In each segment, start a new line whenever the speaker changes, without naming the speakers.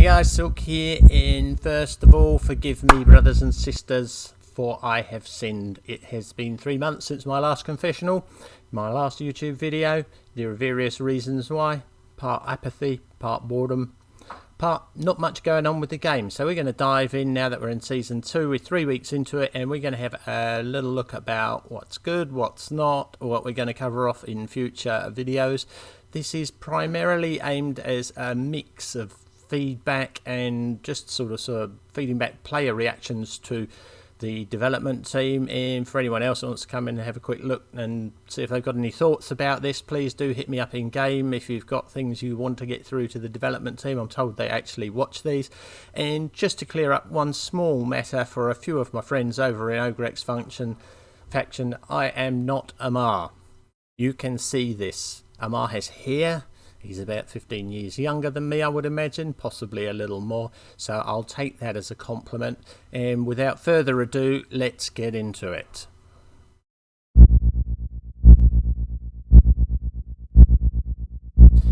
guys, Silk here, and first of all, forgive me brothers and sisters, for I have sinned. It has been 3 months since my last confessional, my last YouTube video. There are various reasons why, part apathy, part boredom, part not much going on with the game. So we're going to dive in now that we're in Season 2, we're 3 weeks into it, and we're going to have a little look about what's good, what's not, what we're going to cover off in future videos. This is primarily aimed as a mix of feedback and just sort of feeding back player reactions to the development team, and for anyone else who wants to come in and have a quick look and see if they've got any thoughts about this, please do hit me up in game if you've got things you want to get through to the development team. I'm told they actually watch these. And just to clear up one small matter for a few of my friends over in Ogrex faction, I am not Amar. You can see this. Amar has hair. He's about 15 years younger than me, I would imagine, possibly a little more. So I'll take that as a compliment. And without further ado, let's get into it.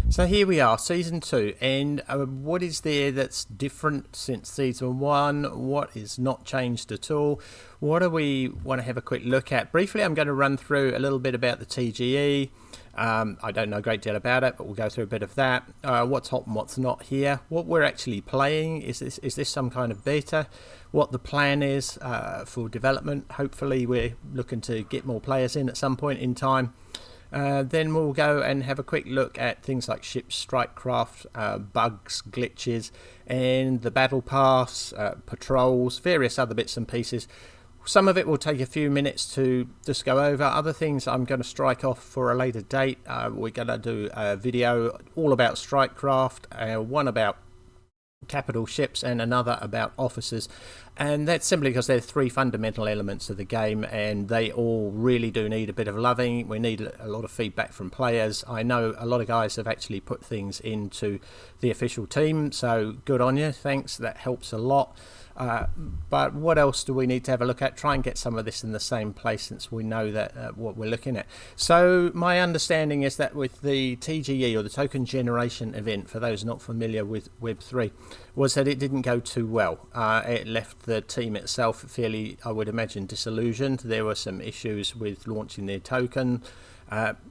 So here we are, Season 2, and what is there that's different since Season 1? What is not changed at all? What do we want to have a quick look at? Briefly, I'm going to run through a little bit about the TGE. I don't know a great deal about it, but we'll go through a bit of that. What's hot and what's not here. What we're actually playing. Is this some kind of beta? What the plan is for development. Hopefully we're looking to get more players in at some point in time. Then we'll go and have a quick look at things like ships, strikecraft, bugs, glitches, and the battle pass, patrols, various other bits and pieces. Some of it will take a few minutes to just go over. Other things I'm going to strike off for a later date. We're going to do a video all about strikecraft, one about capital ships and another about officers, and that's simply because they're three fundamental elements of the game and they all really do need a bit of loving. We need a lot of feedback from players. I know a lot of guys have actually put things into the official team, so good on you, thanks, that helps a lot. But what else do we need to have a look at? Try and get some of this in the same place, since we know that what we're looking at. So my understanding is that with the TGE, or the token generation event, for those not familiar with Web3, was that it didn't go too well. It left the team itself fairly, I would imagine, disillusioned. There were some issues with launching their token.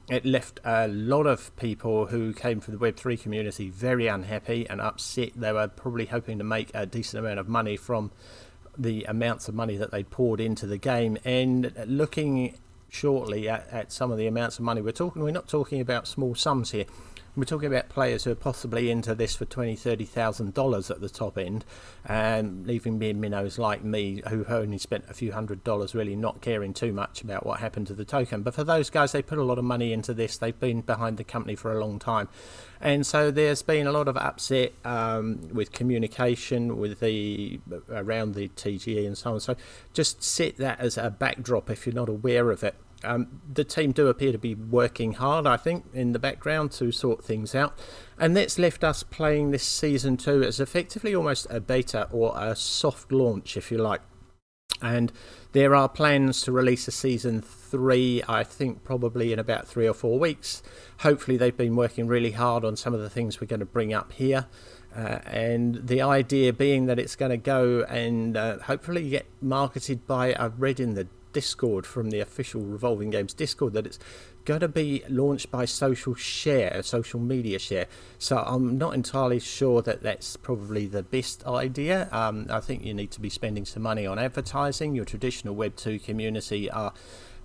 It left a lot of people who came from the Web3 community very unhappy and upset. They were probably hoping to make a decent amount of money from the amounts of money that they poured into the game. And looking shortly at some of the amounts of money we're not talking about small sums here. We're talking about players who are possibly into this for $20,000-$30,000 at the top end, and leaving mere minnows like me who only spent a few $100s, really not caring too much about what happened to the token. But for those guys, they put a lot of money into this. They've been behind the company for a long time, and so there's been a lot of upset with communication with around the TGE and so on. So just set that as a backdrop if you're not aware of it. The team do appear to be working hard, I think, in the background to sort things out, and that's left us playing this Season 2 as effectively almost a beta or a soft launch, if you like. And there are plans to release a Season 3, I think probably in about 3 or 4 weeks. Hopefully they've been working really hard on some of the things we're going to bring up here. And the idea being that it's going to go and hopefully get marketed by, I've read in the Discord from the official Revolving Games Discord, that it's going to be launched by social media share. So I'm not entirely sure that that's probably the best idea. I think you need to be spending some money on advertising. Your traditional Web2 community are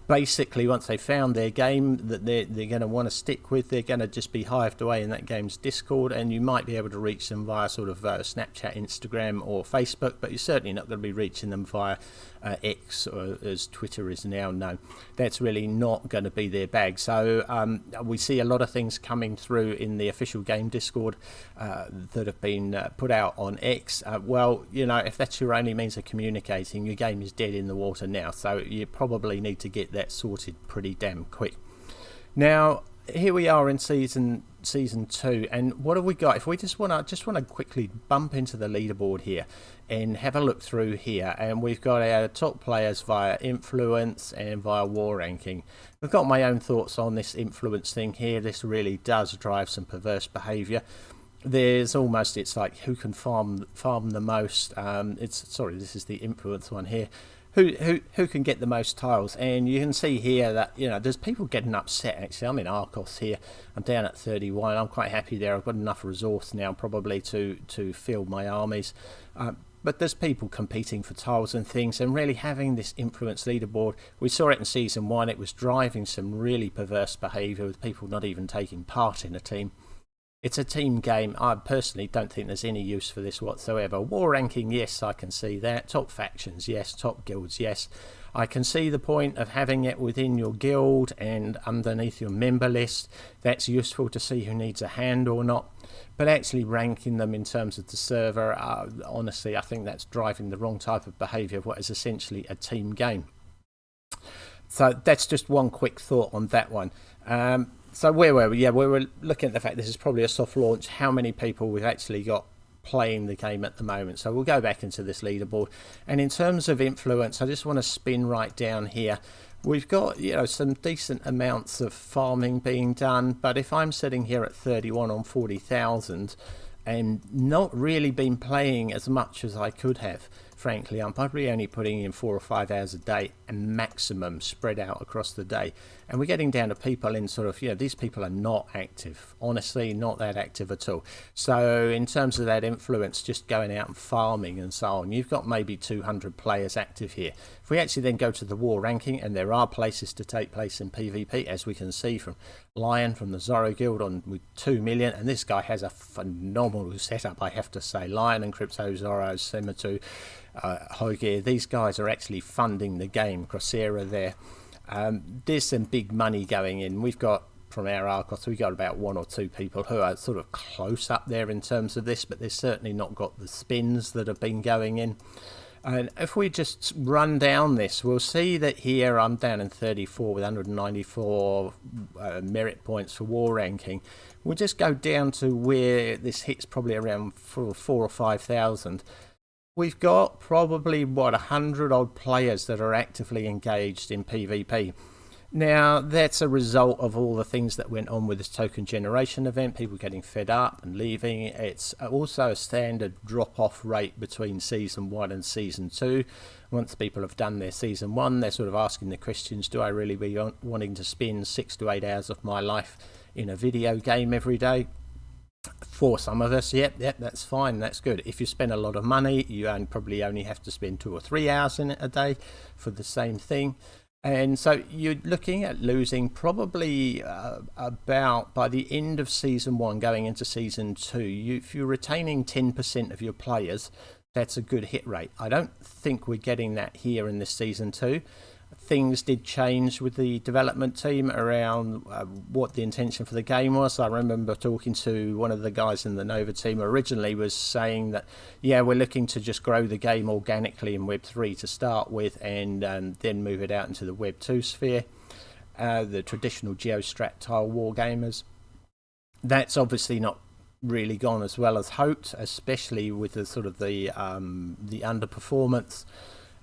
basically, once they've found their game that they're going to want to stick with, they're going to just be hived away in that game's Discord, and you might be able to reach them via sort of Snapchat, Instagram or Facebook, but you're certainly not going to be reaching them via X, or as Twitter is now known. That's really not going to be their bag. So we see a lot of things coming through in the official game Discord that have been put out on X. Well, you know, if that's your only means of communicating, your game is dead in the water now, so you probably need to get that sorted pretty damn quick. Now here we are in season 2, and what have we got? If we just want to quickly bump into the leaderboard here and have a look through here, and we've got our top players via influence and via war ranking. I've got my own thoughts on this influence thing here. This really does drive some perverse behaviour. there's almost, it's like who can farm the most. This is the influence one here. Who can get the most tiles? And you can see here that, you know, there's people getting upset. Actually, I'm in Arcos here. I'm down at 31. I'm quite happy there. I've got enough resource now probably to field my armies. But there's people competing for tiles and things, and really having this influence leaderboard. We saw it in season 1. It was driving some really perverse behaviour with people not even taking part in a team. It's a team game. I personally don't think there's any use for this whatsoever. War ranking, yes, I can see that. Top factions, yes. Top guilds, yes. I can see the point of having it within your guild and underneath your member list. That's useful to see who needs a hand or not. But actually ranking them in terms of the server, honestly, I think that's driving the wrong type of behaviour of what is essentially a team game. So that's just one quick thought on that one. So where were we? Yeah, we were looking at the fact this is probably a soft launch, how many people we've actually got playing the game at the moment. So we'll go back into this leaderboard. And in terms of influence, I just want to spin right down here. We've got, you know, some decent amounts of farming being done, but if I'm sitting here at 31 on 40,000 and not really been playing as much as I could have, frankly, I'm probably only putting in 4 or 5 hours a day and maximum spread out across the day. And we're getting down to people in sort of, you know, these people are not active, honestly, not that active at all. So in terms of that influence, just going out and farming and so on, you've got maybe 200 players active here. If we actually then go to the war ranking, and there are places to take place in PvP, as we can see from Lion from the Zorro Guild on with 2 million, and this guy has a phenomenal setup, I have to say. Lion and Crypto, Zorro, Semitu, Hogear, these guys are actually funding the game. Crossera there. There's some big money going in. We've got, from our Arcos, we've got about 1 or 2 people who are sort of close up there in terms of this, but they've certainly not got the spins that have been going in. And if we just run down this, we'll see that here I'm down in 34 with 194 merit points for war ranking. We'll just go down to where this hits probably around 4 or 5,000. We've got probably, 100 odd players that are actively engaged in PvP. Now, that's a result of all the things that went on with this token generation event, people getting fed up and leaving. It's also a standard drop-off rate between Season 1 and Season 2. Once people have done their Season 1, they're sort of asking the questions, do I really be wanting to spend 6 to 8 hours of my life in a video game every day? For some of us, yep, that's fine, that's good. If you spend a lot of money, you probably only have to spend 2 or 3 hours in it a day for the same thing. And so you're looking at losing probably about, by the end of Season 1 going into Season 2, if you're retaining 10% of your players, that's a good hit rate. I don't think we're getting that here in this Season 2. Things did change with the development team around what the intention for the game was. I remember talking to one of the guys in the Nova team originally was saying that, yeah, we're looking to just grow the game organically in Web 3 to start with, and then move it out into the Web 2 sphere, the traditional Geostrat tile war gamers. That's obviously not really gone as well as hoped, especially with the sort of the underperformance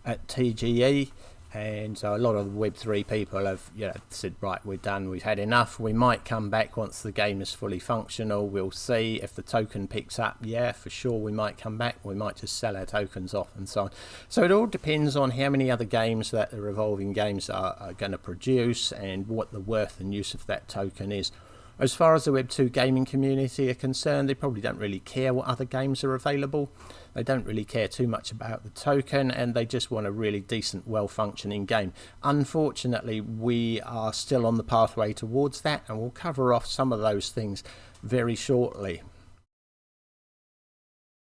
at TGE. And so a lot of the Web3 people have, you know, said, right, we're done, we've had enough. We might come back once the game is fully functional. We'll see if the token picks up. Yeah, for sure, we might come back. We might just sell our tokens off and so on. So it all depends on how many other games that the Revolving games are going to produce and what the worth and use of that token is. As far as the Web2 gaming community are concerned, they probably don't really care what other games are available. They don't really care too much about the token, and they just want a really decent, well-functioning game. Unfortunately, we are still on the pathway towards that, and we'll cover off some of those things very shortly.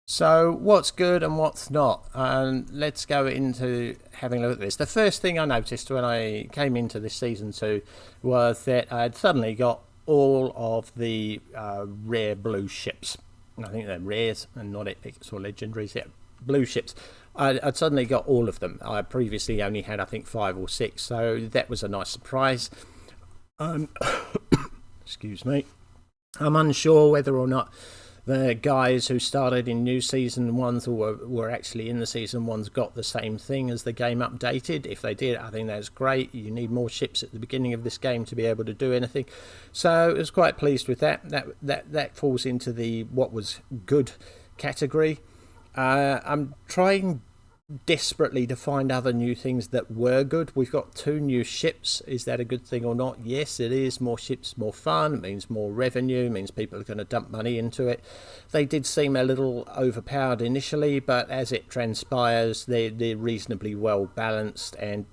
So what's good and what's not? Let's go into having a look at this. The first thing I noticed when I came into this Season 2 was that I'd suddenly got all of the rare blue ships. I think they're rares and not epics or legendaries. Yeah, blue ships. I'd suddenly got all of them. I previously only had, I think, 5 or 6, so that was a nice surprise. Excuse me. I'm unsure whether or not The guys who started in new season ones or were actually in the season ones got the same thing as the game updated. If they did, I think that's great. You need more ships at the beginning of this game to be able to do anything. So I was quite pleased with that. That falls into the what was good category. I'm trying desperately to find other new things that were good. We've got 2 new ships. Is that a good thing or not? Yes, it is. More ships, more fun. It means more revenue. It means people are going to dump money into it. They did seem a little overpowered initially, but as it transpires, they're reasonably well balanced, and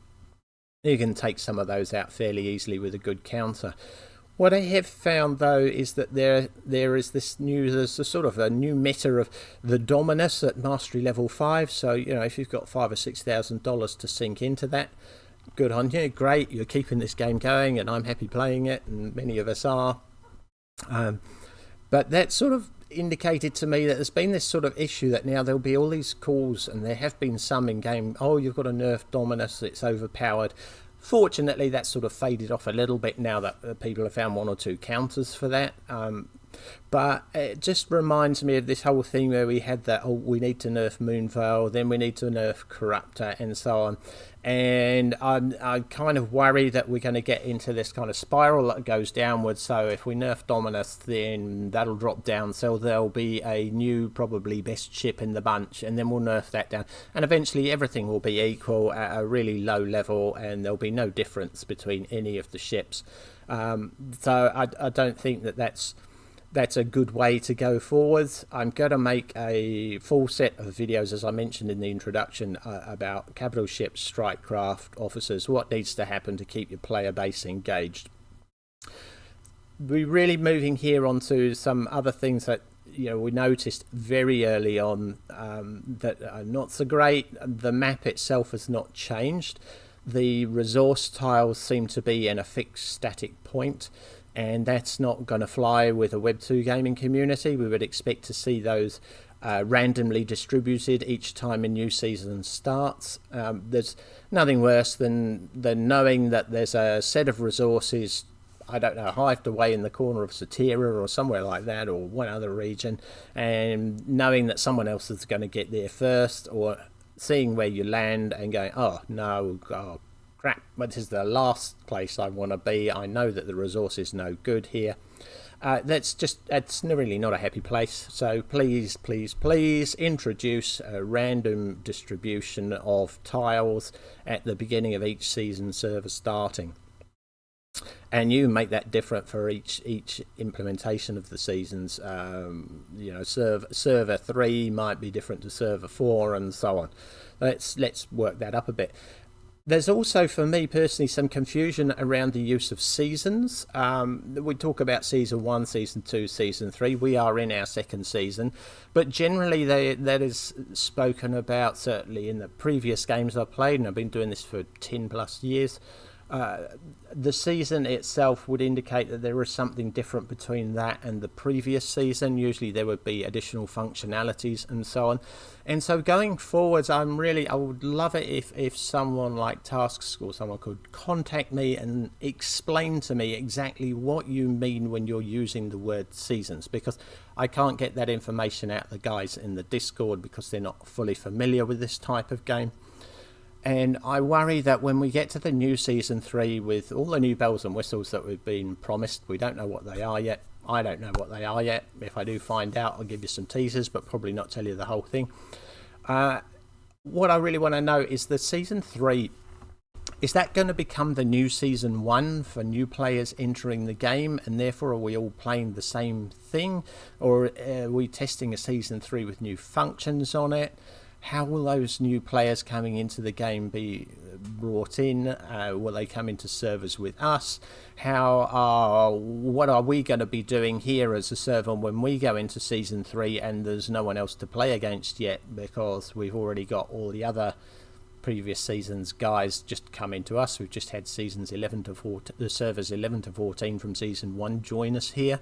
you can take some of those out fairly easily with a good counter. What I have found though is that there is there's a sort of a new meta of the Dominus at mastery level 5. So if you've got $5,000 or $6,000 to sink into that, good on you, great, you're keeping this game going, and I'm happy playing it, and many of us are. But that sort of indicated to me that there's been this sort of issue that now there'll be all these calls, and there have been some in game. Oh, you've got a nerf Dominus, it's overpowered. Fortunately, that's sort of faded off a little bit now that people have found 1 or 2 counters for that. But it just reminds me of this whole thing where we had that, we need to nerf Moonveil, then we need to nerf Corruptor, and so on. And I'm kind of worried that we're going to get into this kind of spiral that goes downwards. So if we nerf Dominus, then that'll drop down. So there'll be a new, probably best ship in the bunch, and then we'll nerf that down. And eventually everything will be equal at a really low level, and there'll be no difference between any of the ships. So I don't think that's a good way to go forwards. I'm going to make a full set of videos, as I mentioned in the introduction, about capital ships, strike craft, officers, what needs to happen to keep your player base engaged. We're really moving here onto some other things that we noticed very early on that are not so great. The map itself has not changed. The resource tiles seem to be in a fixed static point, and that's not going to fly with a Web 2 gaming community. We would expect to see those randomly distributed each time a new season starts. There's nothing worse than knowing that there's a set of resources, I don't know, hived away in the corner of Satira or somewhere like that, or one other region, and knowing that someone else is going to get there first, or seeing where you land and going, oh no, oh crap, but this is the last place I want to be. I know that the resource is no good here. It's really not a happy place. So please introduce a random distribution of tiles at the beginning of each season server starting. And you make that different for each implementation of the seasons. Server 3 might be different to server 4, and so on. Let's work that up a bit. There's also, for me personally, some confusion around the use of seasons. We talk about season 1, season 2, season 3. We are in our 2nd season, but generally that is spoken about, certainly in the previous games I've played, and I've been doing this for 10 plus years. The season itself would indicate that there is something different between that and the previous season. Usually there would be additional functionalities and so on. And so going forwards, I would love it if someone like Tasks or someone could contact me and explain to me exactly what you mean when you're using the word seasons, because I can't get that information out of the guys in the Discord because they're not fully familiar with this type of game. And I worry that when we get to the new season 3 with all the new bells and whistles that we've been promised, we don't know what they are yet. I don't know what they are yet. If I do find out, I'll give you some teasers, but probably not tell you the whole thing. What I really want to know is the season 3, is that going to become the new season 1 for new players entering the game, and therefore are we all playing the same thing? Or are we testing a season 3 with new functions on it? How will those new players coming into the game be brought in? Will they come into servers with us? What are we going to be doing here as a server when we go into season 3 and there's no one else to play against yet, because we've already got all the other previous seasons guys just come into us? We've just had seasons 11 to 14, the servers 11 to 14 from season 1 join us here.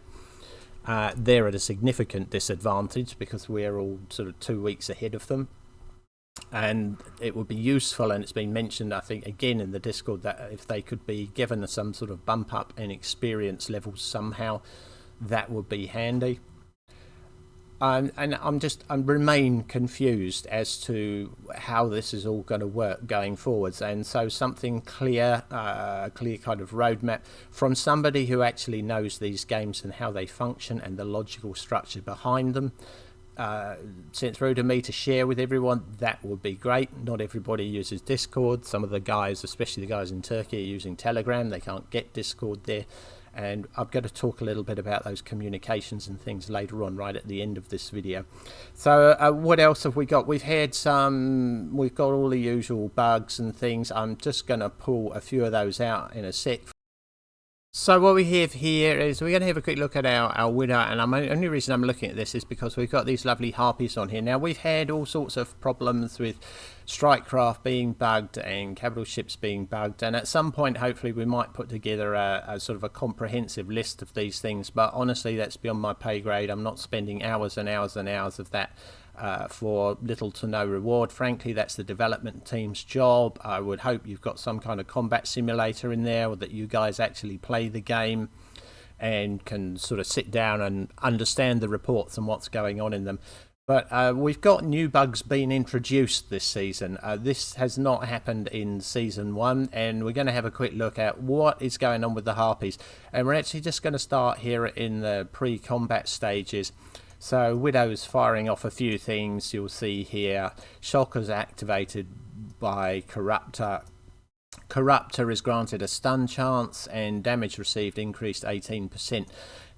They're at a significant disadvantage because we're all sort of 2 weeks ahead of them. And it would be useful, and it's been mentioned, I think, again in the Discord, that if they could be given some sort of bump up in experience levels somehow, that would be handy. And I remain confused as to how this is all going to work going forwards. And so something clear, clear kind of roadmap from somebody who actually knows these games and how they function and the logical structure behind them, sent through to me to share with everyone, that would be great. Not everybody uses Discord. Some of the guys, especially the guys in Turkey, are using Telegram. They can't get Discord there. And I'm going to talk a little bit about those communications and things later on, right at the end of this video. So what else have we got? We've got all the usual bugs and things. I'm just going to pull a few of those out in a sec. So what we have here is we're going to have a quick look at our winner, and the only reason I'm looking at this is because we've got these lovely harpies on here. Now, we've had all sorts of problems with Strikecraft being bugged and capital ships being bugged, and at some point hopefully we might put together a sort of a comprehensive list of these things, but honestly that's beyond my pay grade. I'm not spending hours and hours and hours of that for little to no reward. Frankly, that's the development team's job. I would hope you've got some kind of combat simulator in there, or that you guys actually play the game and can sort of sit down and understand the reports and what's going on in them. But we've got new bugs being introduced this season. This has not happened in Season 1, and we're going to have a quick look at what is going on with the Harpies. And we're actually just going to start here in the pre-combat stages. So Widow's firing off a few things. You'll see here, Shulker's activated by Corruptor. Corruptor is granted a stun chance, and damage received increased 18%.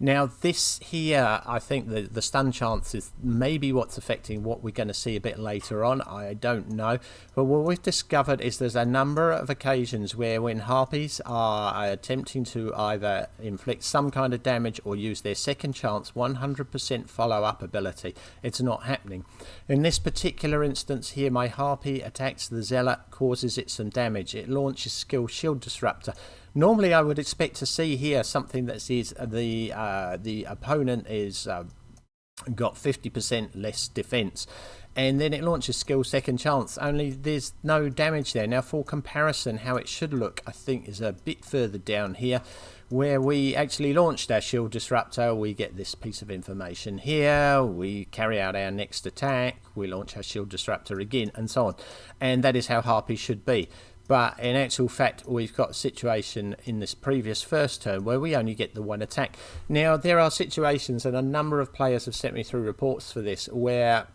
Now this here, I think the stun chance is maybe what's affecting what we're going to see a bit later on. I don't know. But what we've discovered is there's a number of occasions where when Harpies are attempting to either inflict some kind of damage or use their second chance 100% follow-up ability, it's not happening. In this particular instance here, my Harpy attacks the Zealot, causes it some damage. It launches skill Shield Disruptor. Normally I would expect to see here something that says the opponent is got 50% less defense, and then it launches skill Second Chance, only there's no damage there. Now for comparison, how it should look I think is a bit further down here, where we actually launched our Shield Disruptor. We get this piece of information here, we carry out our next attack, we launch our Shield Disruptor again, and so on. And that is how Harpy should be. But in actual fact, we've got a situation in this previous first turn where we only get the one attack. Now, there are situations, and a number of players have sent me through reports for this, where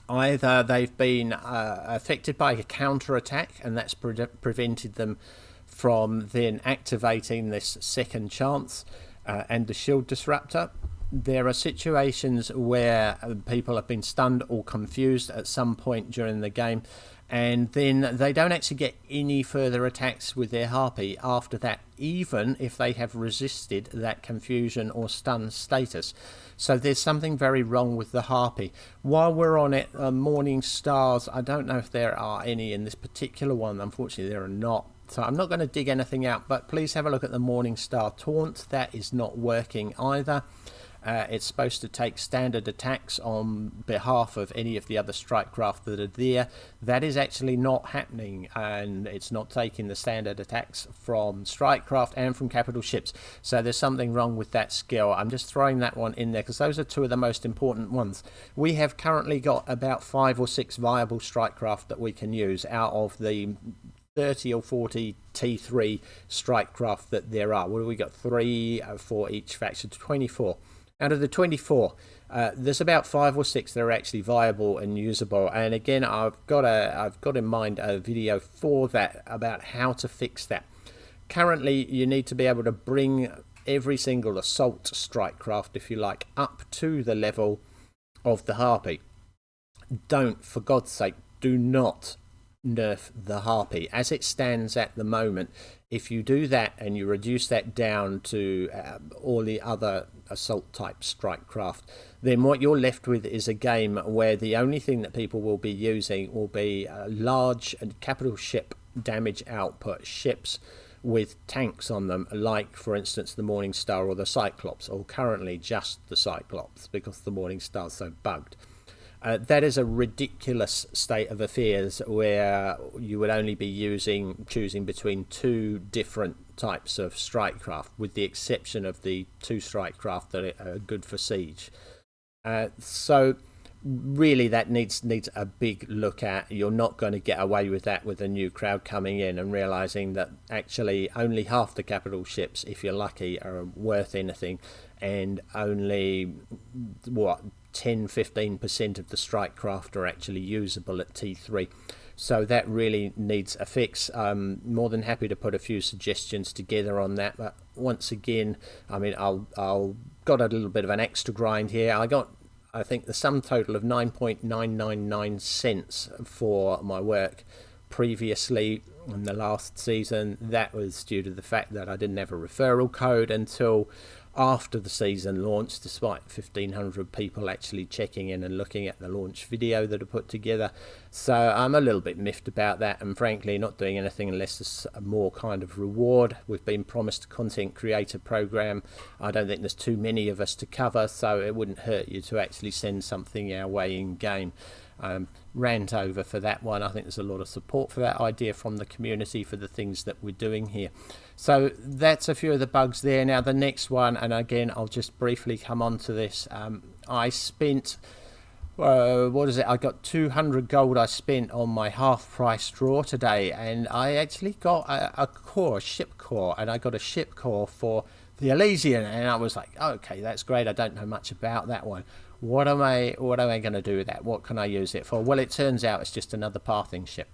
either they've been affected by a counter attack, and that's prevented them from then activating this second chance and the Shield Disruptor. There are situations where people have been stunned or confused at some point during the game, and then they don't actually get any further attacks with their Harpy after that, even if they have resisted that confusion or stun status. So there's something very wrong with the Harpy. While we're on it, Morning Stars, I don't know if there are any in this particular one. Unfortunately, there are not. So I'm not going to dig anything out, but please have a look at the Morning Star Taunt. That is not working either. It's supposed to take standard attacks on behalf of any of the other Strikecraft that are there. That is actually not happening, and it's not taking the standard attacks from Strikecraft and from capital ships. So there's something wrong with that skill. I'm just throwing that one in there because those are two of the most important ones. We have currently got about 5 or 6 viable Strikecraft that we can use out of the 30 or 40 T3 Strikecraft that there are. What have we got? 3 for each faction, 24. Out of the 24, there's about 5 or 6 that are actually viable and usable. And again, I've got in mind a video for that about how to fix that. Currently, you need to be able to bring every single assault Strikecraft, if you like, up to the level of the Harpy. Don't, for God's sake, do not nerf the Harpy as it stands at the moment. If you do that and you reduce that down to all the other assault type Strikecraft, then what you're left with is a game where the only thing that people will be using will be large and capital ship damage output ships with tanks on them, like for instance the Morning Star or the Cyclops, or currently just the Cyclops because the Morning Star's so bugged. That is a ridiculous state of affairs where you would only be choosing between 2 different types of Strikecraft, with the exception of the 2 Strikecraft that are good for siege. So really that needs a big look at. You're not going to get away with that with a new crowd coming in and realizing that actually only half the capital ships, if you're lucky, are worth anything, and only what 10-15% of the strike craft are actually usable at T3. So that really needs a fix. I'm more than happy to put a few suggestions together on that, but once again, I mean, I'll got a little bit of an extra grind here. I think the sum total of 9.999 cents for my work previously in the last season. That was due to the fact that I didn't have a referral code until after the season launched, despite 1,500 people actually checking in and looking at the launch video that I put together. So I'm a little bit miffed about that, and frankly not doing anything unless there's a more kind of reward. We've been promised a content creator program. I don't think there's too many of us to cover, so it wouldn't hurt you to actually send something our way in game. Rant over for that one. I think there's a lot of support for that idea from the community for the things that we're doing here. So that's a few of the bugs there. Now the next one, and again I'll just briefly come on to this. I spent what is it? I got 200 gold I spent on my half price draw today, and I actually got a ship core, and I got a ship core for the Elysian, and I was like, okay, that's great. I don't know much about that one. What am I going to do with that? What can I use it for? Well, it turns out it's just another pathing ship.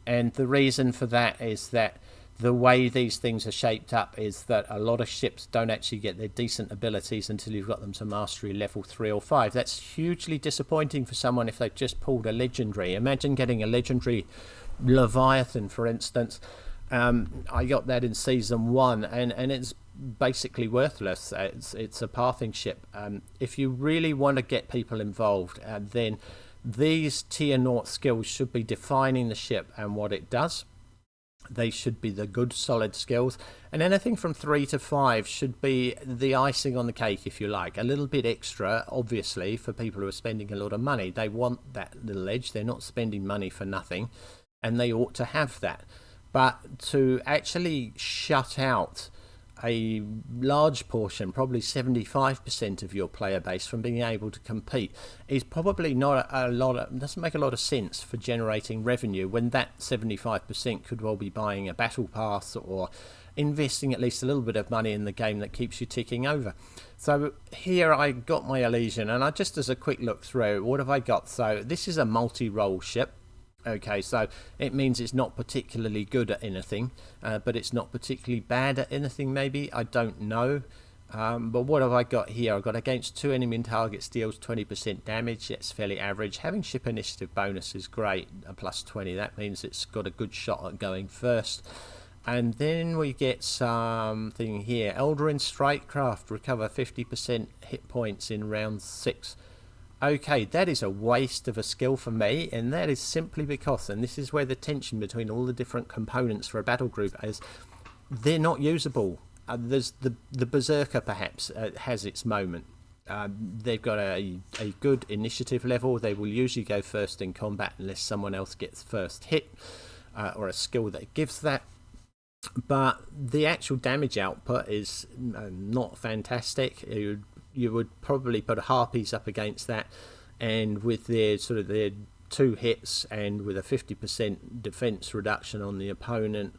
And the reason for that is that the way these things are shaped up is that a lot of ships don't actually get their decent abilities until you've got them to mastery level 3 or 5. That's hugely disappointing for someone if they've just pulled a legendary. Imagine getting a legendary Leviathan, for instance. I got that in season 1, and it's basically worthless. It's a pathing ship. If you really want to get people involved, then these tier 0 skills should be defining the ship and what it does. They should be the good solid skills, and anything from 3 to 5 should be the icing on the cake, if you like. A little bit extra, obviously, for people who are spending a lot of money. They want that little edge. They're not spending money for nothing, and they ought to have that. But to actually shut out a large portion, probably 75% of your player base, from being able to compete is probably not doesn't make a lot of sense for generating revenue, when that 75% could well be buying a battle pass or investing at least a little bit of money in the game that keeps you ticking over. So here I got my Elysian, and I just, as a quick look through, what have I got? So this is a multi-role ship. Okay, so it means it's not particularly good at anything, but it's not particularly bad at anything, maybe. I don't know. But what have I got here? I've got against 2 enemy targets deals 20% damage. That's fairly average. Having ship initiative bonus is great, a plus 20. That means it's got a good shot at going first. And then we get something here. Eldraine Strikecraft, recover 50% hit points in round 6. Okay, that is a waste of a skill for me, and that is simply because, and this is where the tension between all the different components for a battle group is, they're not usable. There's the Berserker perhaps has its moment. They've got a good initiative level. They will usually go first in combat unless someone else gets first hit, or a skill that gives that. But the actual damage output is not fantastic. You would probably put Harpies up against that, and with their 2 hits and with a 50% defense reduction on the opponent,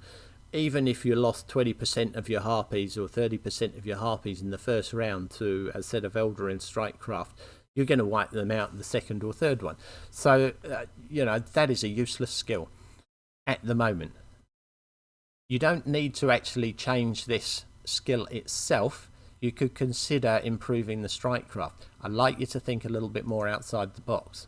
even if you lost 20% of your Harpies or 30% of your Harpies in the first round to a set of Eldraine Strikecraft, you're going to wipe them out in the second or third one. So that is a useless skill at the moment. You don't need to actually change this skill itself. You could consider improving the Strikecraft. I'd like you to think a little bit more outside the box.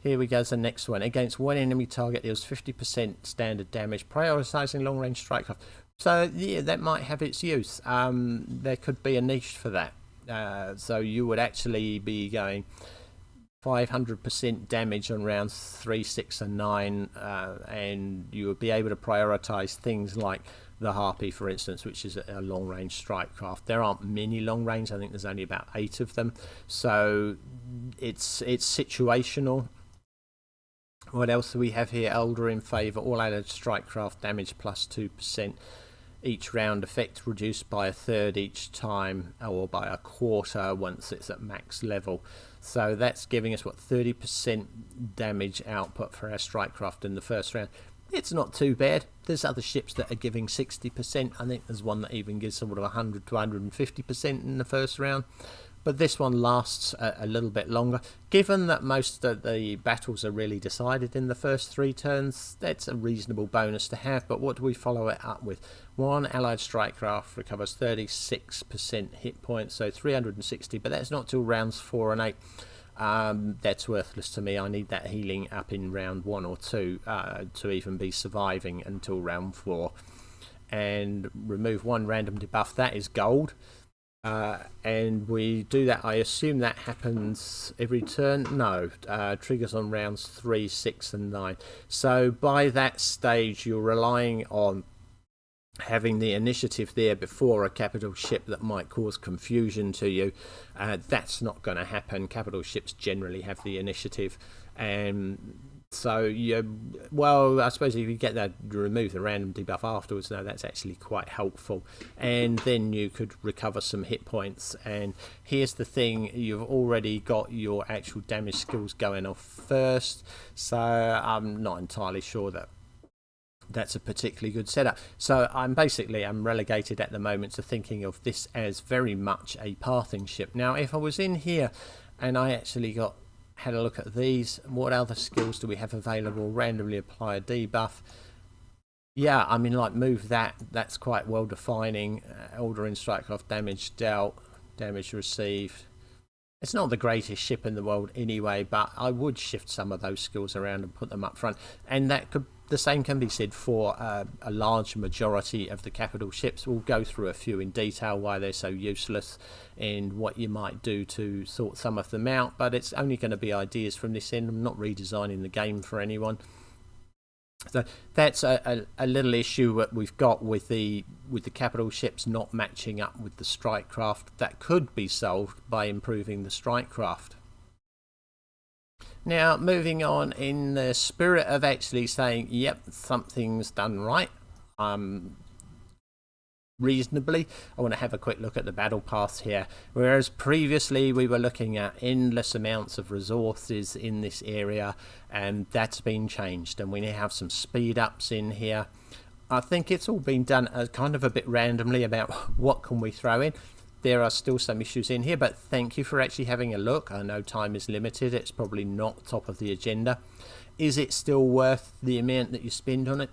Here we go, the next one. Against 1 enemy target deals 50% standard damage, prioritizing long-range Strikecraft. So yeah, that might have its use. There could be a niche for that. So you would actually be going 500% damage on rounds 3, 6 and 9, and you would be able to prioritize things like the Harpy, for instance, which is a long-range Strikecraft. There aren't many long-range. I think there's only about 8 of them. So it's situational. What else do we have here? Elder in favour. All added Strikecraft damage plus 2%. Each round effect reduced by 1/3 each time, or by 1/4 once it's at max level. So that's giving us, what, 30% damage output for our strike craft in the first round. It's not too bad. There's other ships that are giving 60%. I think there's one that even gives sort of 100 to 150% in the first round. But this one lasts a little bit longer. Given that most of the battles are really decided in the first 3 turns, that's a reasonable bonus to have. But what do we follow it up with? One allied strike craft recovers 36% hit points, so 360, but that's not till rounds 4 and 8. That's worthless to me. I need that healing up in round 1 or 2 to even be surviving until round 4. And remove 1 random debuff. That is gold. And we do that, I assume that happens every turn. No, triggers on rounds 3, 6 and 9. So by that stage you're relying on having the initiative there before a capital ship that might cause confusion to you. That's not going to happen. Capital ships generally have the initiative, and so well, I suppose if you get that, remove the random debuff afterwards, no, that's actually quite helpful. And then you could recover some hit points. And here's the thing, you've already got your actual damage skills going off first, so I'm not entirely sure that that's a particularly good setup. So I'm relegated at the moment to thinking of this as very much a pathing ship. Now if I was in here and I actually had a look at these, what other skills do we have available? Randomly apply a debuff. Yeah, I mean, like, move that's quite well defining. Ordering strike off, damage dealt, damage received. It's not the greatest ship in the world anyway, but I would shift some of those skills around and put them up front. And the same can be said for a large majority of the capital ships. We'll go through a few in detail, why they're so useless and what you might do to sort some of them out, but it's only going to be ideas from this end. I'm not redesigning the game for anyone. So that's a little issue that we've got with the capital ships not matching up with the strike craft. That could be solved by improving the strike craft. Now, moving on, in the spirit of actually saying, yep, something's done right, reasonably, I want to have a quick look at the battle pass here. Whereas previously we were looking at endless amounts of resources in this area, and that's been changed, and we now have some speed ups in here. I think it's all been done kind of a bit randomly about what can we throw in. There are still some issues in here, but thank you for actually having a look. I know time is limited. It's probably not top of the agenda. Is it still worth the amount that you spend on it?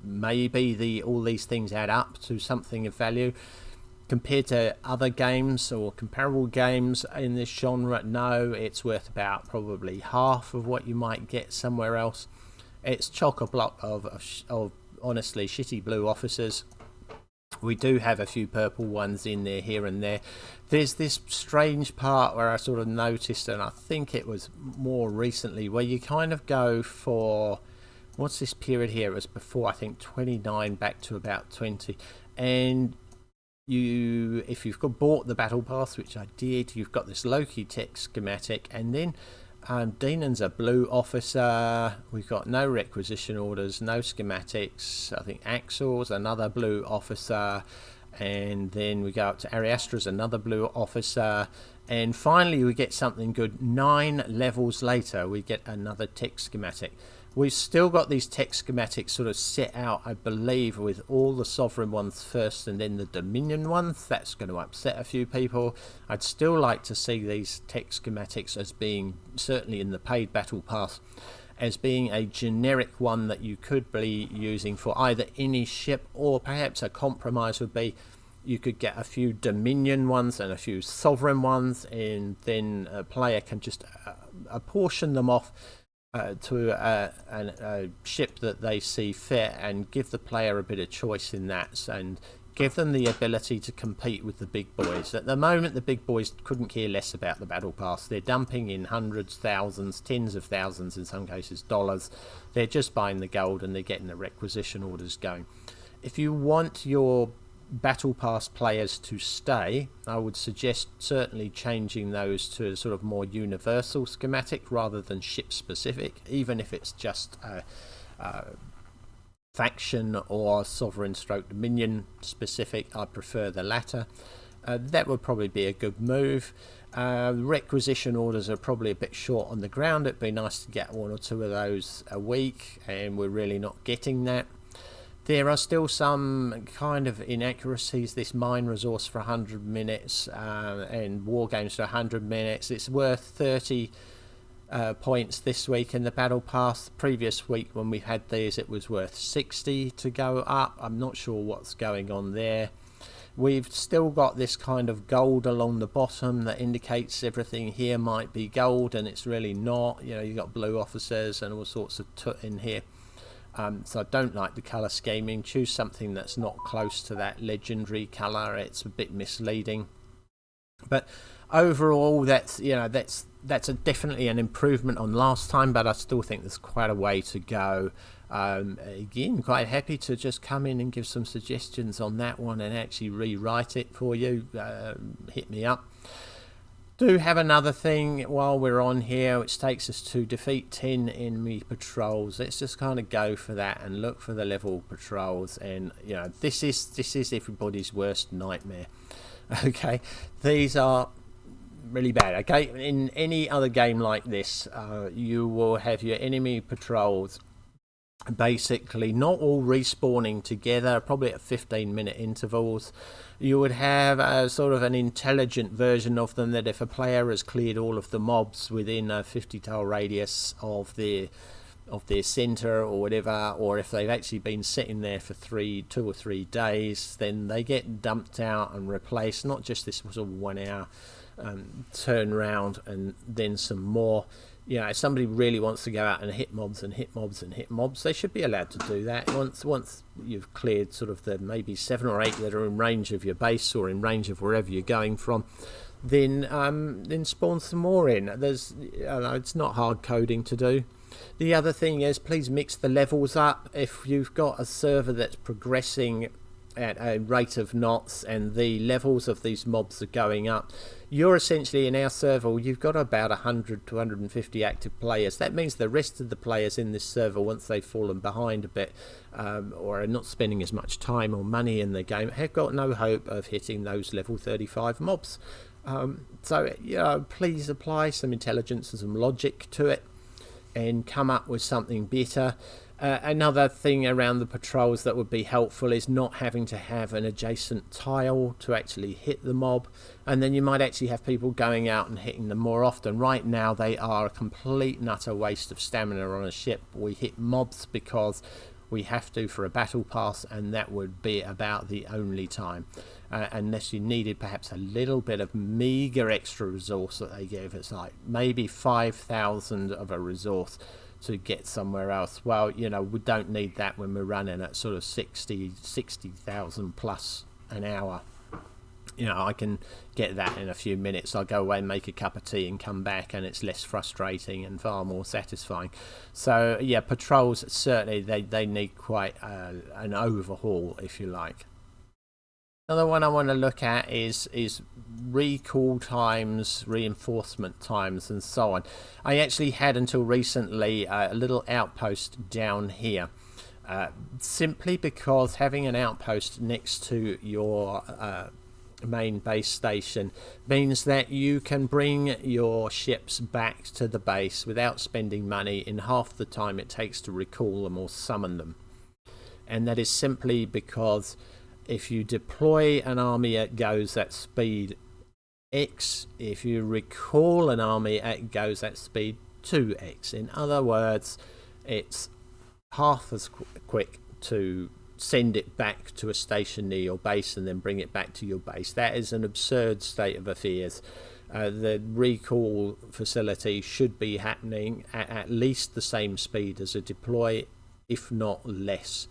Maybe all these things add up to something of value. Compared to other games or comparable games in this genre, no, it's worth about probably half of what you might get somewhere else. It's chock-a-block of honestly shitty blue officers. We do have a few purple ones in there here and there. There's this strange part where I sort of noticed, and I think it was more recently, where you kind of go for, what's this period here? It was before, I think, 29 back to about 20. And if you've bought the battle pass, which I did, you've got this Loki tech schematic, and then Denon's a blue officer. We've got no requisition orders, no schematics. I think Axel's another blue officer, and then we go up to Ariastra's another blue officer, and finally we get something good. 9 levels later we get another tech schematic. We've still got these tech schematics sort of set out, I believe, with all the sovereign ones first and then the dominion ones. That's going to upset a few people. I'd still like to see these tech schematics as being, certainly in the paid battle pass, as being a generic one that you could be using for either any ship, or perhaps a compromise would be you could get a few dominion ones and a few sovereign ones, and then a player can just apportion them off to a ship that they see fit, and give the player a bit of choice in that, and give them the ability to compete with the big boys. At the moment, the big boys couldn't care less about the battle pass. They're dumping in hundreds, thousands, tens of thousands, in some cases dollars. They're just buying the gold and they're getting the requisition orders going. If you want your battle pass players to stay, I would suggest certainly changing those to a sort of more universal schematic rather than ship specific, even if it's just faction or sovereign stroke dominion specific. I prefer the latter. That would probably be a good move. Requisition orders are probably a bit short on the ground. It'd be nice to get 1 or 2 of those a week, and we're really not getting that. There are still some kind of inaccuracies. This mine resource for 100 minutes and war games for 100 minutes. It's worth 30 points this week in the battle pass. The previous week when we had these, it was worth 60 to go up. I'm not sure what's going on there. We've still got this kind of gold along the bottom that indicates everything here might be gold, and it's really not. You know, you've got blue officers and all sorts of tut in here. So I don't like the colour scheming. Choose something that's not close to that legendary colour. It's a bit misleading. But overall, that's definitely an improvement on last time, but I still think there's quite a way to go. Again, quite happy to just come in and give some suggestions on that one and actually rewrite it for you. Hit me up. Do have another thing while we're on here, which takes us to defeat 10 enemy patrols. Let's just kind of go for that and look for the level patrols. And you know, this is everybody's worst nightmare. Okay, these are really bad. Okay, in any other game like this, you will have your enemy patrols basically not all respawning together, probably at 15-minute intervals. You would have a sort of an intelligent version of them, that if a player has cleared all of the mobs within a 50-tile radius of their center or whatever, or if they've actually been sitting there for 2 or 3 days, then they get dumped out and replaced. Not just this sort of 1 hour turn round and then some more. You know, if somebody really wants to go out and hit mobs and hit mobs and hit mobs, they should be allowed to do that. Once you've cleared sort of the maybe 7 or 8 that are in range of your base or in range of wherever you're going from, then spawn some more in. It's not hard coding to do. The other thing is, please mix the levels up. If you've got a server that's progressing at a rate of knots and the levels of these mobs are going up, you're essentially, in our server, you've got about 100 to 150 active players. That means the rest of the players in this server, once they've fallen behind a bit or are not spending as much time or money in the game, have got no hope of hitting those level 35 mobs. So you know, please apply some intelligence and some logic to it and come up with something better. Another thing around the patrols that would be helpful is not having to have an adjacent tile to actually hit the mob, and then you might actually have people going out and hitting them more often. Right now they are a complete and utter waste of stamina on a ship. We hit mobs because we have to for a battle pass, and that would be about the only time, unless you needed perhaps a little bit of meager extra resource that they give us, like maybe 5,000 of a resource to get somewhere else. Well, you know, we don't need that when we're running at sort of 60,000 plus an hour. You know, I can get that in a few minutes. I'll go away and make a cup of tea and come back, and it's less frustrating and far more satisfying. So yeah, patrols, certainly they need quite an overhaul, if you like. Another one I want to look at is recall times, reinforcement times, and so on. I actually had until recently a little outpost down here, simply because having an outpost next to your main base station means that you can bring your ships back to the base without spending money in half the time it takes to recall them or summon them. And that is simply because if you deploy an army, it goes at speed X. If you recall an army, it goes at speed 2x. In other words, it's half as quick to send it back to a station near your base and then bring it back to your base. That is an absurd state of affairs. The recall facility should be happening at least the same speed as a deploy, if not less.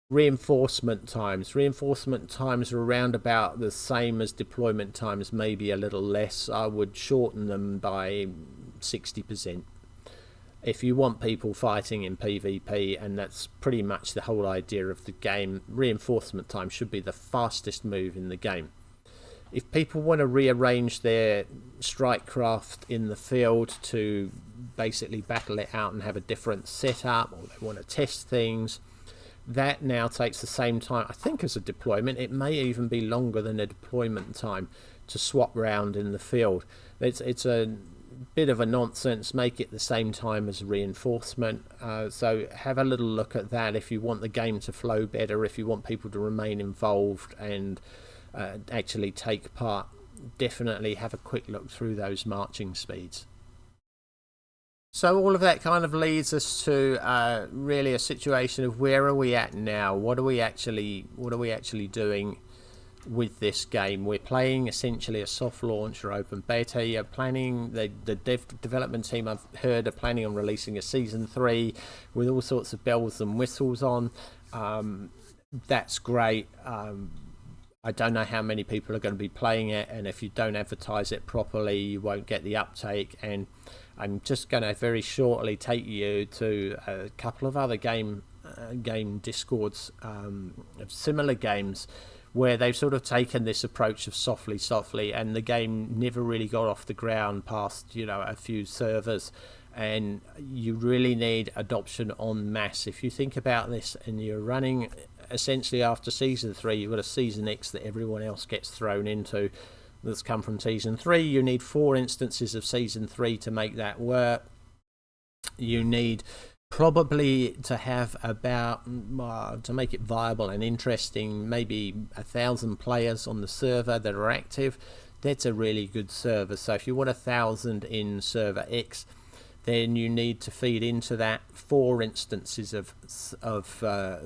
Reinforcement times are around about the same as deployment times, maybe a little less. I would shorten them by 60%. If you want people fighting in PvP, and that's pretty much the whole idea of the game, reinforcement time should be the fastest move in the game. If people want to rearrange their strike craft in the field to basically battle it out and have a different setup, or they want to test things, that now takes the same time, I think, as a deployment. It may even be longer than a deployment time to swap round in the field. It's a bit of a nonsense. Make it the same time as reinforcement. So have a little look at that if you want the game to flow better, if you want people to remain involved and actually take part. Definitely have a quick look through those marching speeds. So all of that kind of leads us to really a situation of where are we at now? What are we actually doing with this game? We're playing essentially a soft launch or open beta. You're planning, the development team I've heard are planning on releasing a season 3 with all sorts of bells and whistles on. That's great. I don't know how many people are going to be playing it, and if you don't advertise it properly, you won't get the uptake. And I'm just going to very shortly take you to a couple of other game discords of similar games where they've sort of taken this approach of softly, and the game never really got off the ground past, a few servers. And you really need adoption en masse. If you think about this and you're running essentially after season 3, you've got a season X that everyone else gets thrown into that's come from season 3. You need 4 instances of season 3 to make that work. You need probably to have about, to make it viable and interesting, maybe 1,000 players on the server that are active. That's a really good server. So if you want 1,000 in server X, then you need to feed into that 4 instances of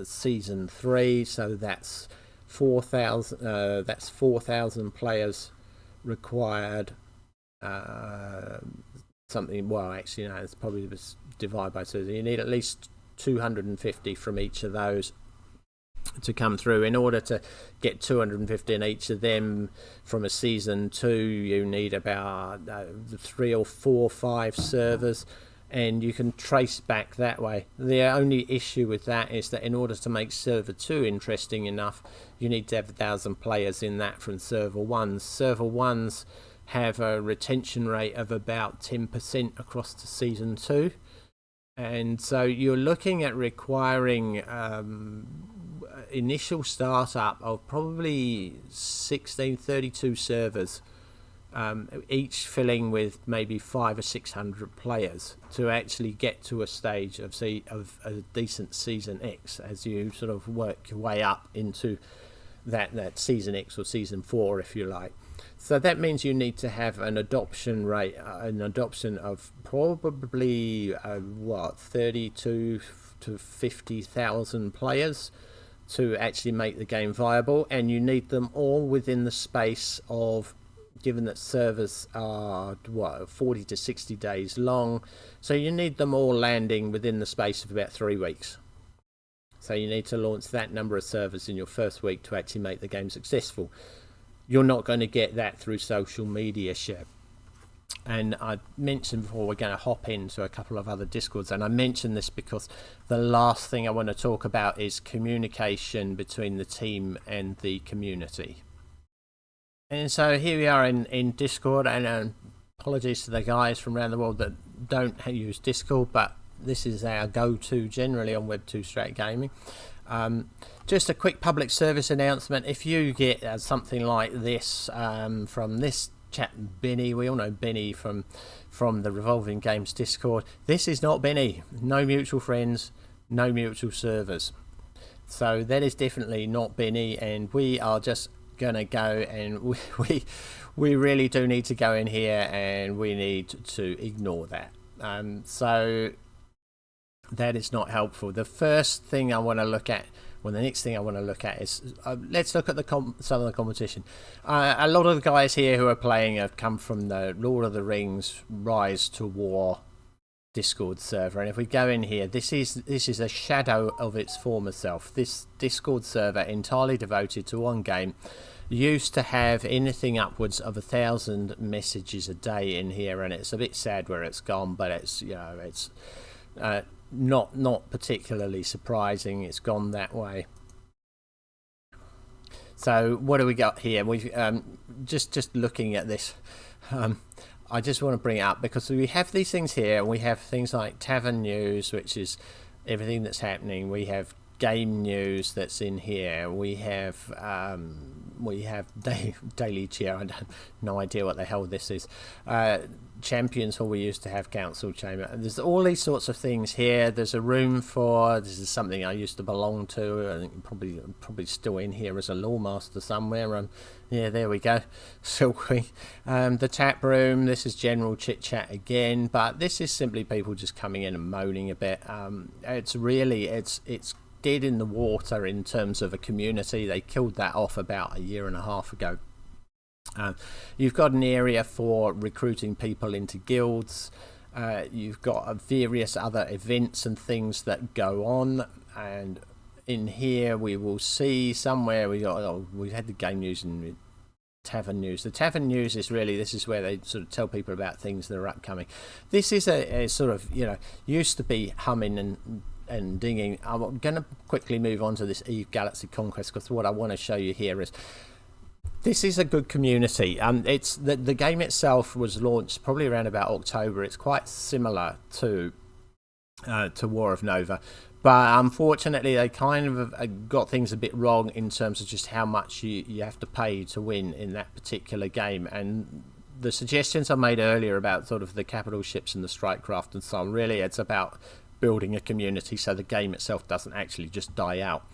season 3. So that's 4,000. That's 4,000 players required. Something. Well, actually, no. It's probably just divide by 2. You need at least 250 from each of those to come through. In order to get 250 in each of them from a season 2, you need about 3 or 4 or 5 servers, and you can trace back that way. The only issue with that is that in order to make server 2 interesting enough, you need to have 1,000 players in that from server 1. Server 1s have a retention rate of about 10% across to season 2, and so you're looking at requiring initial startup of probably 32 servers, each filling with maybe 500 or 600 players to actually get to a stage of a decent season X as you sort of work your way up into that season X or season 4, if you like. So that means you need to have an adoption rate, an adoption of probably 32 to 50,000 players to actually make the game viable, and you need them all within the space of, given that servers are 40 to 60 days long, so you need them all landing within the space of about 3 weeks. So you need to launch that number of servers in your first week to actually make the game successful. You're not going to get that through social media share. And I mentioned before, we're going to hop into a couple of other discords, and I mentioned this because the last thing I want to talk about is communication between the team and the community. And so here we are in Discord, and apologies to the guys from around the world that don't use Discord, but this is our go-to generally on Web2 Strat Gaming. Just a quick public service announcement. If you get something like this from this chap Benny, we all know Benny from the Revolving Games Discord, this is not Benny. No mutual friends, no mutual servers. So that is definitely not Benny, and we are just gonna go, and we really do need to go in here, and we need to ignore that. So that is not helpful. The first thing I want to look at, well, the next thing I want to look at is let's look at some of the competition. A lot of the guys here who are playing have come from the Lord of the Rings Rise to War Discord server, and if we go in here, this is a shadow of its former self. This Discord server, entirely devoted to one game, used to have anything upwards of 1,000 messages a day in here, and it's a bit sad where it's gone, but it's it's not particularly surprising it's gone that way. So what do we got here? We've just looking at this, I just want to bring it up because we have these things here, and we have things like Tavern News, which is everything that's happening. We have Game News that's in here. We have we have daily cheer. I have no idea what the hell this is. Champions Hall, we used to have council chamber, and there's all these sorts of things here. There's a room for, this is something I used to belong to. I think probably still in here as a lawmaster somewhere. Yeah, there we go. SilkWing. The tap room, this is general chit chat again, but this is simply people just coming in and moaning a bit. It's dead in the water in terms of a community. They killed that off about a year and a half ago. You've got an area for recruiting people into guilds. You've got various other events and things that go on, and in here we will see somewhere we had the game news and tavern news. The tavern news is really, this is where they sort of tell people about things that are upcoming. This is a sort of, used to be humming and dinging. I'm going to quickly move on to this Eve Galaxy Conquest, because what I want to show you here is this is a good community. It's the game itself was launched probably around about October. It's quite similar to War of Nova, but unfortunately they kind of got things a bit wrong in terms of just how much you have to pay to win in that particular game. And the suggestions I made earlier about sort of the capital ships and the strike craft and so on, really it's about building a community so the game itself doesn't actually just die out.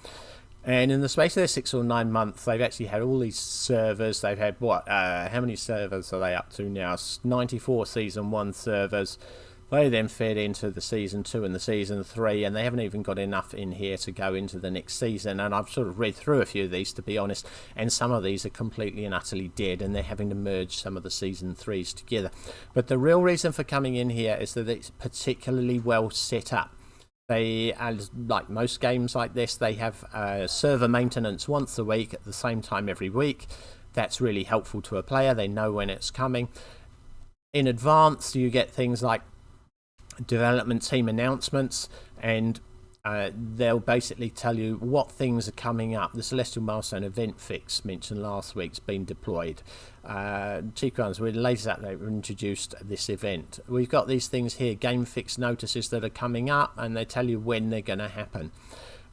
And in the space of their 6 or 9 months, they've actually had all these servers. They've had how many servers are they up to now? 94 Season 1 servers. They then fed into the Season 2 and the Season 3, and they haven't even got enough in here to go into the next season. And I've sort of read through a few of these, to be honest, and some of these are completely and utterly dead, and they're having to merge some of the Season 3s together. But the real reason for coming in here is that it's particularly well set up. They, as like most games like this, they have server maintenance once a week at the same time every week. That's really helpful to a player. They know when it's coming. In advance, you get things like development team announcements, and they'll basically tell you what things are coming up. The Celestial Milestone event fix mentioned last week's been deployed. Cheap ones, we later that they've introduced this event. We've got these things here, game fix notices that are coming up, and they tell you when they're going to happen.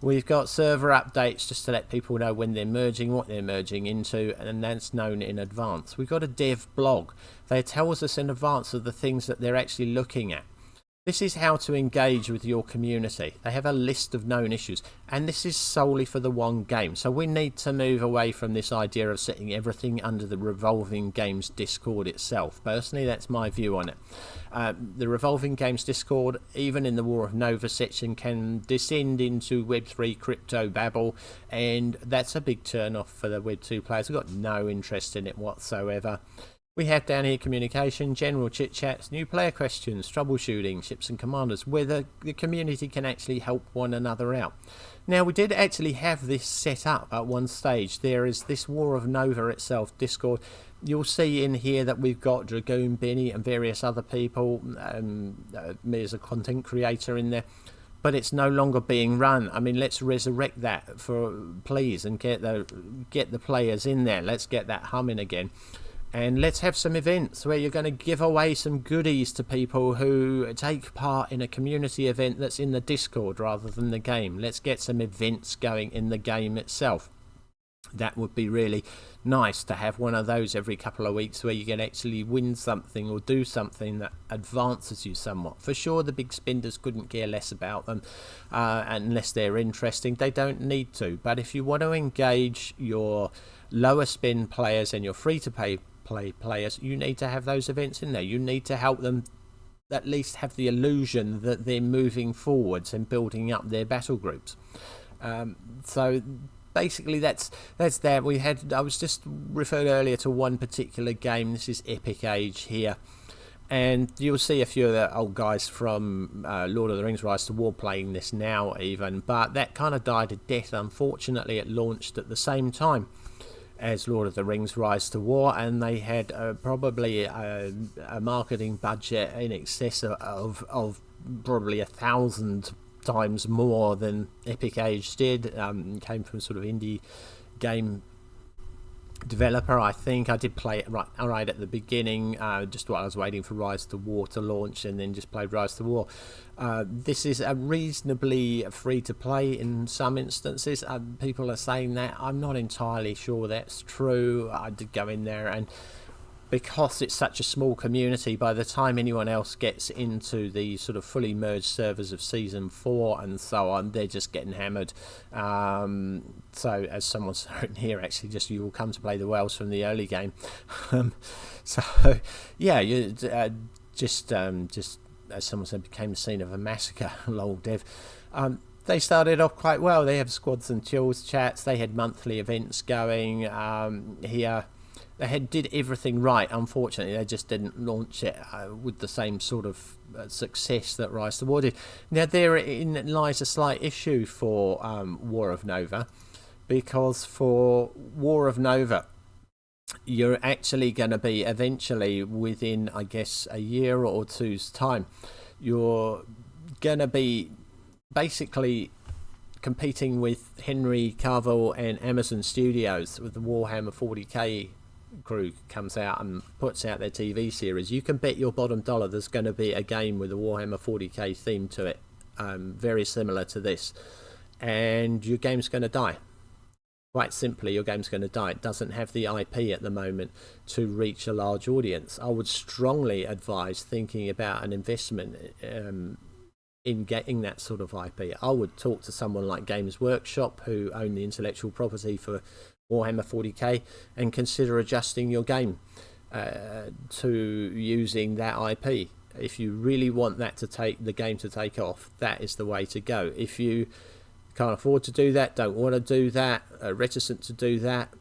We've got server updates just to let people know when they're merging, what they're merging into, and that's known in advance. We've got a dev blog. They tell us in advance of the things that they're actually looking at. This is how to engage with your community. They have a list of known issues, and this is solely for the one game. So we need to move away from this idea of setting everything under the Revolving Games Discord itself. Personally, that's my view on it. The Revolving Games Discord, even in the War of Nova section, can descend into Web3 crypto babble, and that's a big turn off for the Web2 players. I've got no interest in it whatsoever. We have down here communication, general chit chats, new player questions, troubleshooting, ships and commanders, where the community can actually help one another out. Now, we did actually have this set up at one stage. There is this War of Nova itself Discord. You'll see in here that we've got Dragoon, Benny and various other people, me as a content creator in there. But it's no longer being run. I mean, let's resurrect that please, and get the players in there. Let's get that humming again. And let's have some events where you're going to give away some goodies to people who take part in a community event that's in the Discord rather than the game. Let's get some events going in the game itself. That would be really nice to have one of those every couple of weeks where you can actually win something or do something that advances you somewhat. For sure, the big spenders couldn't care less about them unless they're interesting. They don't need to. But if you want to engage your lower spend players and your free-to-play players, you need to have those events in there. You need to help them at least have the illusion that they're moving forwards and building up their battle groups. So basically that's that. I was just referred earlier to one particular game. This is Epic Age here, and you'll see a few of the old guys from Lord of the Rings Rise to War playing this now even, but that kind of died a death. Unfortunately, it launched at the same time as Lord of the Rings Rise to War, and they had probably a marketing budget in excess of probably 1,000 times more than Epic Age did. Came from sort of indie game developer. I think I did play it right at the beginning, just while I was waiting for Rise to War to launch, and then just played Rise to War. This is a reasonably free to play in some instances. People are saying that. I'm not entirely sure that's true. I did go in there, and because it's such a small community, by the time anyone else gets into the sort of fully merged servers of Season 4 and so on, they're just getting hammered. So, as someone's written here, actually, just you will come to play the whales from the early game. So, yeah, you just as someone said, became the scene of a massacre. Lol, Dev. They started off quite well. They have squads and chills chats. They had monthly events going here. They did everything right. Unfortunately, they just didn't launch it with the same sort of success that Rise to War did. Now, therein lies a slight issue for War of Nova, because for War of Nova, you're actually going to be eventually, within, I guess, a year or two's time, you're going to be basically competing with Henry Cavill and Amazon Studios with the Warhammer 40k crew comes out and puts out their TV series. You can bet your bottom dollar there's going to be a game with a Warhammer 40k theme to it, very similar to this, and your game's going to die. Quite simply, your game's going to die. It doesn't have the IP at the moment to reach a large audience. I would strongly advise thinking about an investment in getting that sort of IP. I would talk to someone like Games Workshop, who own the intellectual property for Warhammer 40k, and consider adjusting your game to using that IP. If you really want that the game to take off, that is the way to go. If you can't afford to do that, don't want to do that, are reticent to do that,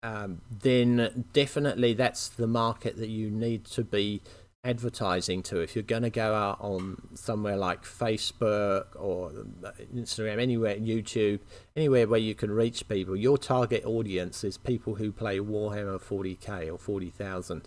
then definitely that's the market that you need to be advertising to. If you're going to go out on somewhere like Facebook or Instagram, anywhere, YouTube, anywhere where you can reach people, your target audience is people who play Warhammer 40k or 40,000.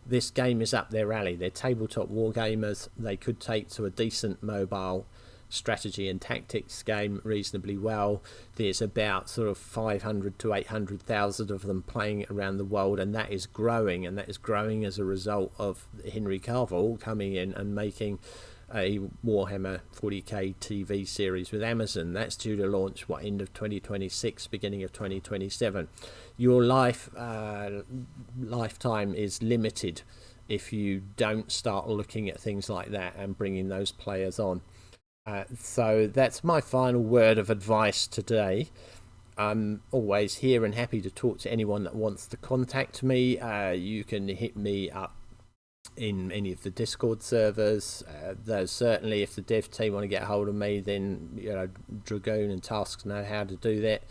This game is up their alley. They're tabletop wargamers. They could take to a decent mobile strategy and tactics game reasonably well. There's about sort of 500 to 800,000 of them playing around the world, and that is growing, as a result of Henry Cavill coming in and making a Warhammer 40k TV series with Amazon. That's due to launch end of 2026, beginning of 2027. Your lifetime is limited if you don't start looking at things like that and bringing those players on. So that's my final word of advice today. I'm always here and happy to talk to anyone that wants to contact me. You can hit me up in any of the Discord servers. Though certainly if the dev team want to get hold of me, then Dragoon and Tasks know how to do that.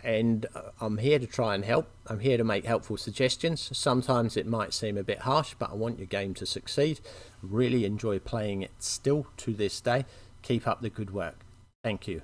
And I'm here to try and help. I'm here to make helpful suggestions. Sometimes it might seem a bit harsh, but I want your game to succeed. Really enjoy playing it still to this day. Keep up the good work. Thank you.